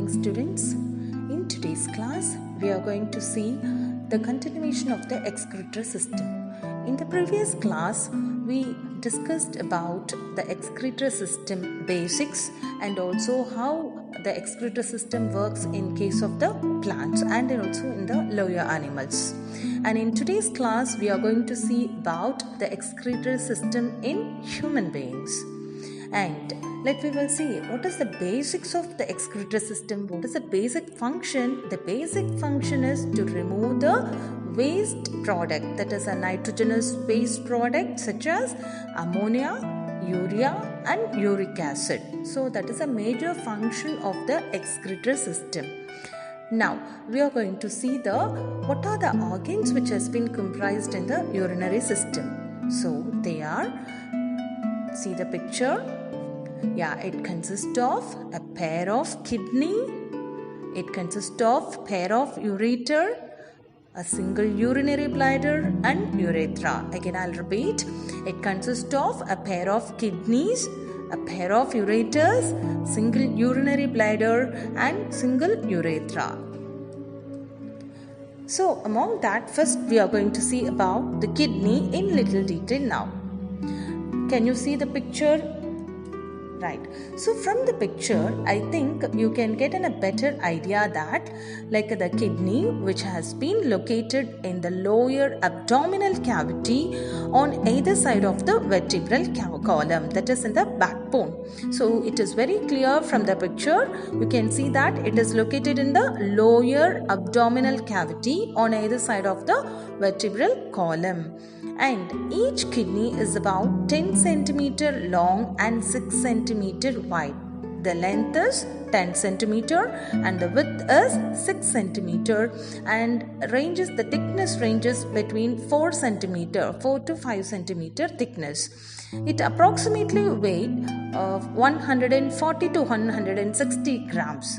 morning, students. In today's class, we are going to see the continuation of the excretory system. In the previous class, we discussed about the excretory system basics and also how the excretory system works in case of the plants and also in the lower animals. And in today's class, we are going to see about the excretory system in human beings. And we will see what is the basics of the excretory system, what is the basic function. The basic function is to remove the waste product, that is a nitrogenous waste product such as ammonia, urea and uric acid. So that is a major function of the excretory system. Now we are going to see what are the organs which has been comprised in the urinary system. So they are, see the picture. Yeah, it consists of a pair of kidney, it consists of pair of ureter, a single urinary bladder and urethra. Again I'll repeat, it consists of a pair of kidneys, a pair of ureters, single urinary bladder and single urethra. So among that, first we are going to see about the kidney in little detail now. Can you see the picture? Right. So from the picture, I think you can get a better idea that the kidney, which has been located in the lower abdominal cavity on either side of the vertebral column, that is in the backbone. So it is very clear from the picture. You can see that it is located in the lower abdominal cavity on either side of the vertebral column. And each kidney is about 10 cm long and 6 cm wide. The length is 10 cm and the width is 6 cm and the thickness ranges between 4 to 5 cm thickness. It approximately weighs 140 to 160 grams.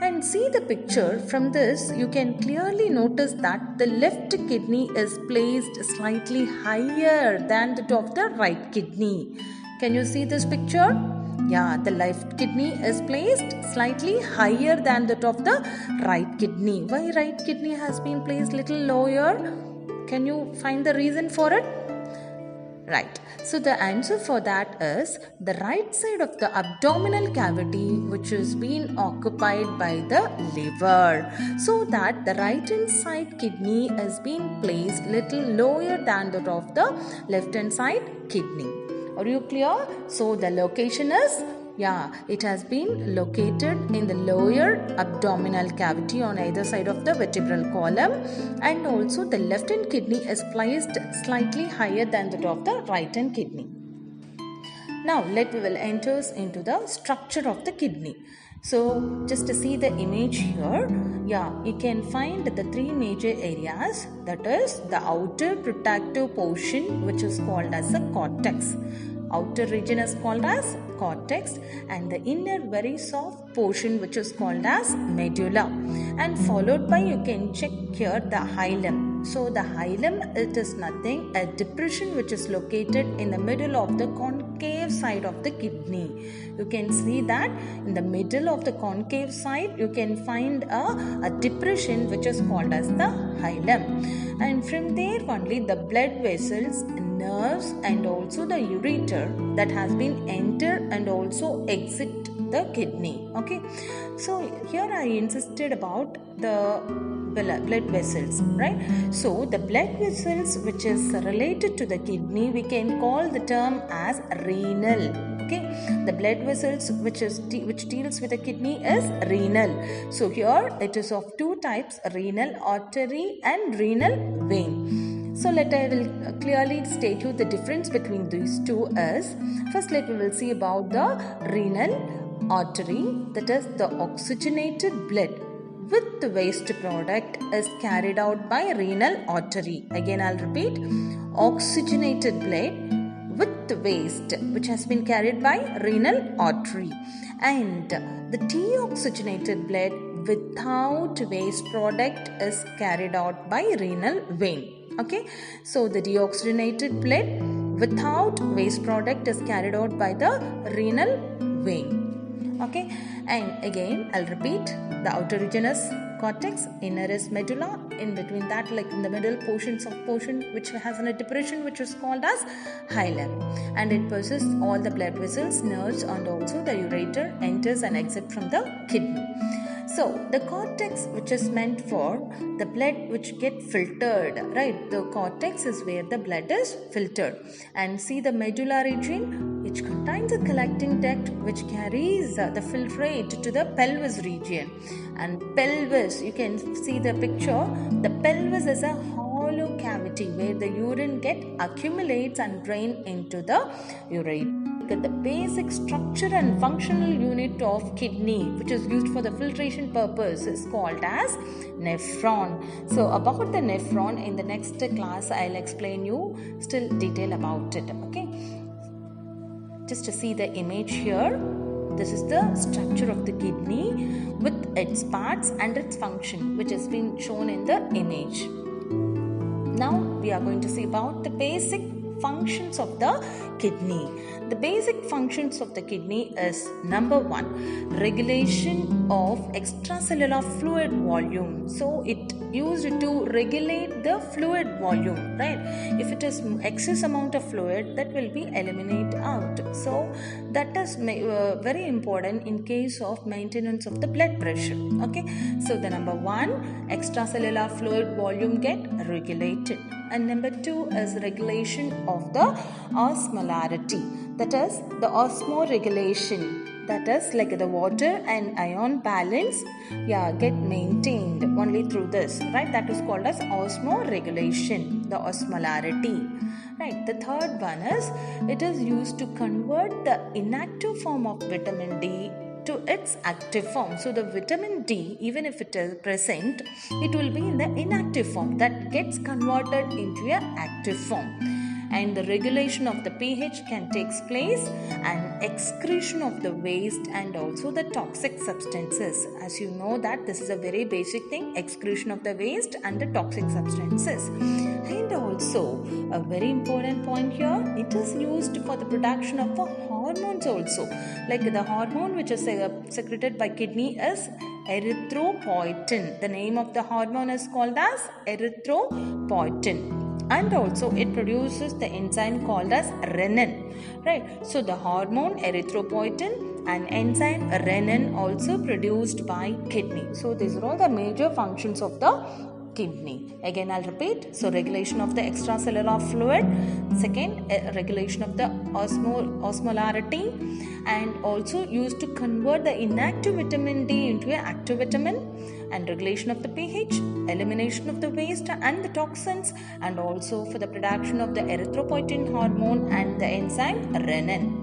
And see the picture. From this, you can clearly notice that the left kidney is placed slightly higher than that of the right kidney. Can you see this picture? Yeah, the left kidney is placed slightly higher than that of the right kidney. Why right kidney has been placed little lower? Can you find the reason for it? Right. So the answer for that is the right side of the abdominal cavity, which is being occupied by the liver. So that the right hand side kidney is being placed little lower than that of the left hand side kidney. Are you clear? So the location is, it has been located in the lower abdominal cavity on either side of the vertebral column, and also the left hand kidney is placed slightly higher than that of the right hand kidney. Now we will enter into the structure of the kidney. So just to see the image here, you can find the three major areas, that is the outer protective portion, which is called as the cortex. Outer region is called as cortex, and the inner very soft portion, which is called as medulla, and followed by, you can check here, the hilum. So the hilum, it is nothing, a depression which is located in the middle of the concave side of the kidney. You can see that in the middle of the concave side, you can find a depression which is called as the hilum. And from there only the blood vessels, nerves and also the ureter that has been enter and also exit the kidney. Okay, so here I insisted about the blood vessels, right? So the blood vessels which is related to the kidney, we can call the term as renal. Okay, the blood vessels which deals with the kidney is renal. So here it is of two types, renal artery and renal vein. So I will clearly state you the difference between these two is, first we will see about the renal artery, that is the oxygenated blood with the waste product is carried out by renal artery. Again I'll repeat, oxygenated blood with the waste which has been carried by renal artery, and the deoxygenated blood without waste product is carried out by renal vein. Okay, so the deoxygenated blood without waste product is carried out by the renal vein. Okay, and again I'll repeat, the outer region is cortex, inner is medulla, in between that, like in the middle portion which has a depression which is called as hilum, and it possesses all the blood vessels, nerves, and also the ureter enters and exits from the kidney. So the cortex, which is meant for the blood which get filtered, right? The cortex is where the blood is filtered. And see the medulla region, which contains a collecting duct which carries the filtrate to the pelvis region. And pelvis, you can see the picture. The pelvis is a hollow cavity where the urine accumulates and drain into the ureter. The basic structure and functional unit of kidney, which is used for the filtration purpose, is called as nephron. So about the nephron, in the next class I'll explain you still detail about it. Okay, just to see the image here, this is the structure of the kidney with its parts and its function, which has been shown in the image. Now we are going to see about the basic functions of the kidney. The basic functions of the kidney is number 1, regulation of extracellular fluid volume. So it used to regulate the fluid volume, right? If it is excess amount of fluid, that will be eliminated out. So that is very important in case of maintenance of the blood pressure. Okay, so the number 1, extracellular fluid volume get regulated, and number 2 is regulation of the osmolarity, that is the osmoregulation, that is like the water and ion balance get maintained only through this, right? That is called as osmoregulation, the osmolarity, right? The third one is it is used to convert the inactive form of vitamin D to its active form. So the vitamin D, even if it is present, it will be in the inactive form, that gets converted into an active form. And the regulation of the pH can take place, and excretion of the waste and also the toxic substances. As you know that this is a very basic thing, excretion of the waste and the toxic substances. And also a very important point here, it is used for the production of hormones also. Like the hormone which is secreted by kidney is erythropoietin. The name of the hormone is called as erythropoietin. And also it produces the enzyme called as renin, right? So the hormone erythropoietin and enzyme renin also produced by kidney. So these are all the major functions of the kidney. Again I'll repeat. So regulation of the extracellular fluid, second regulation of the osmolarity, and also used to convert the inactive vitamin D into an active vitamin, and regulation of the pH, elimination of the waste and the toxins, and also for the production of the erythropoietin hormone and the enzyme renin.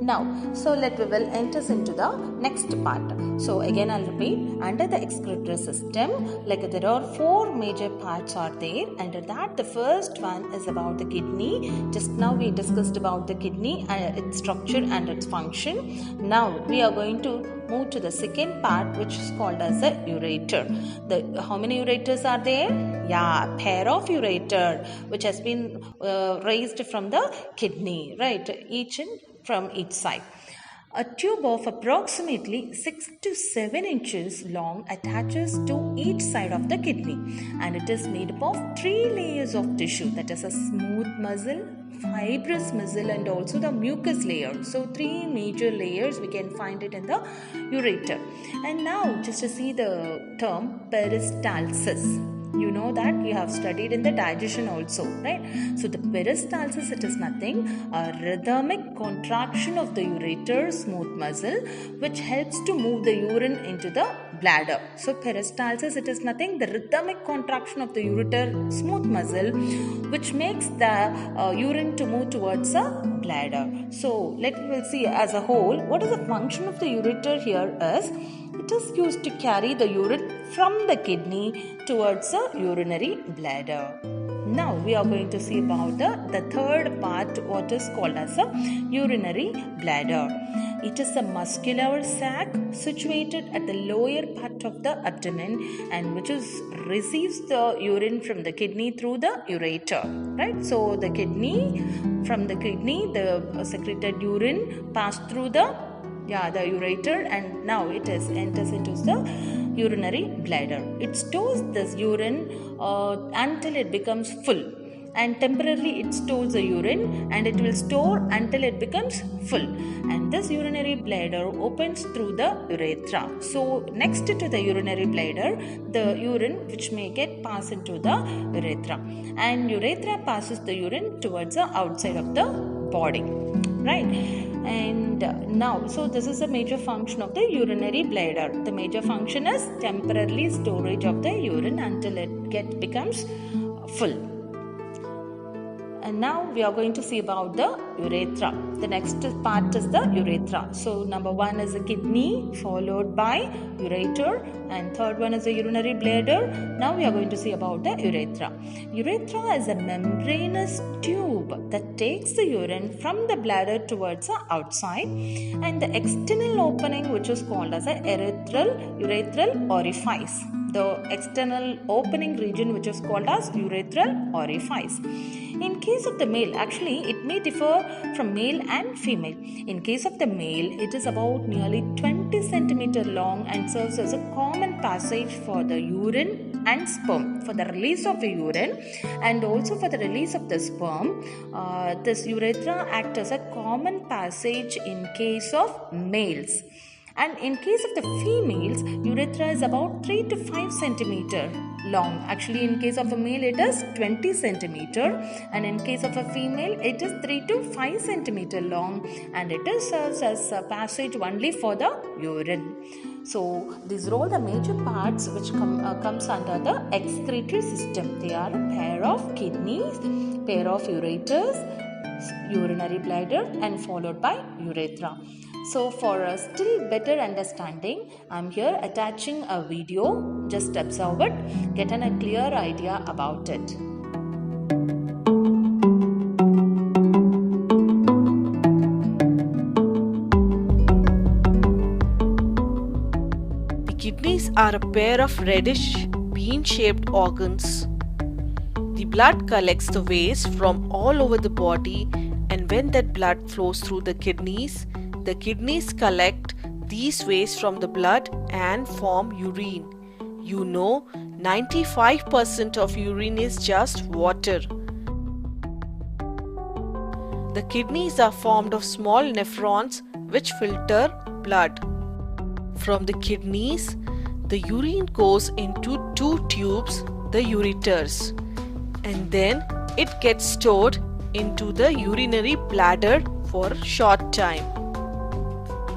Now, so we will enter into the next part. So again I'll repeat, under the excretory system, like there are 4 major parts are there. Under that, the first one is about the kidney. Just now we discussed about the kidney and its structure and its function. Now we are going to move to the second part, which is called as a ureter. How many ureters are there? Yeah, pair of ureter, which has been raised from the kidney, right? Each from each side. A tube of approximately 6 to 7 inches long attaches to each side of the kidney, and it is made up of 3 layers of tissue, that is a smooth muscle, fibrous muscle, and also the mucus layer. So 3 major layers we can find it in the ureter. And now just to see the term peristalsis. You know that you have studied in the digestion also, right? So the peristalsis, it is nothing, a rhythmic contraction of the ureter smooth muscle which helps to move the urine into the bladder. So peristalsis, it is nothing, the rhythmic contraction of the ureter smooth muscle which makes the urine to move towards the bladder. So we'll see as a whole what is the function of the ureter here is. It is used to carry the urine from the kidney towards the urinary bladder. Now we are going to see about the third part, what is called as a urinary bladder. It is a muscular sac situated at the lower part of the abdomen, and which receives the urine from the kidney through the ureter, right? So from the kidney the secreted urine pass through the the ureter, and now it enters into the urinary bladder. It stores this urine until it becomes full, and temporarily it stores the urine and it will store until it becomes full, and this urinary bladder opens through the urethra. So next to the urinary bladder, the urine which may get pass into the urethra, and urethra passes the urine towards the outside of the body, right? And now, so this is a major function of the urinary bladder. The major function is temporarily storage of the urine until it becomes full. And now we are going to see about the urethra. The next part is the urethra. So number 1 is the kidney, followed by ureter, and third one is the urinary bladder. Now we are going to see about the urethra. Urethra is a membranous tube that takes the urine from the bladder towards the outside, and the external opening, which is called as a urethral orifice. The external opening region, which is called as urethral orifice. In case of the male, actually it may differ from male and female. In case of the male, it is about nearly 20 centimeter long and serves as a common passage for the urine and sperm, for the release of the urine and also for the release of the sperm. This urethra acts as a common passage in case of males. And in case of the females, urethra is about 3 to 5 centimeter long. Actually, in case of a male, it is 20 centimeter, and in case of a female, it is 3 to 5 centimeter long, and it serves as a passage only for the urine. So these are all the major parts which comes under the excretory system. They are a pair of kidneys, pair of ureters, urinary bladder, and followed by urethra. So for a still better understanding, I'm here attaching a video. Just observe it, get a clear idea about it. The kidneys are a pair of reddish bean-shaped organs. The blood collects the waste from all over the body, and when that blood flows through the kidneys collect these waste from the blood and form urine. You know, 95% of urine is just water. The kidneys are formed of small nephrons which filter blood. From the kidneys, the urine goes into 2 tubes, the ureters, and then it gets stored into the urinary bladder for a short time.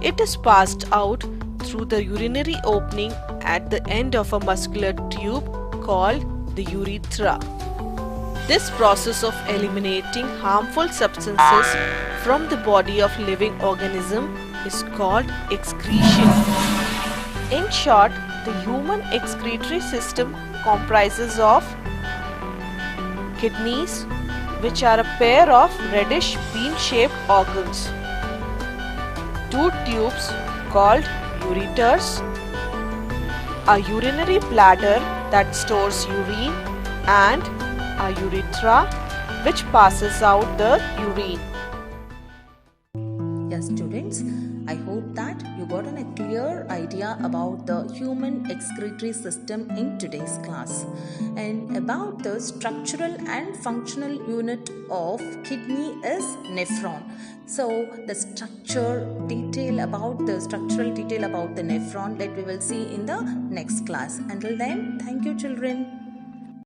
It is passed out through the urinary opening at the end of a muscular tube called the urethra. This process of eliminating harmful substances from the body of living organism is called excretion. In short, the human excretory system comprises of kidneys, which are a pair of reddish bean-shaped organs, 2 tubes called ureters, a urinary bladder that stores urine, and a urethra which passes out the urine. Yes, students, I hope that you got a clear idea about the human excretory system in today's class, and about the structural and functional unit of kidney is nephron. So the structural detail about the nephron that we will see in the next class. Until then, thank you children.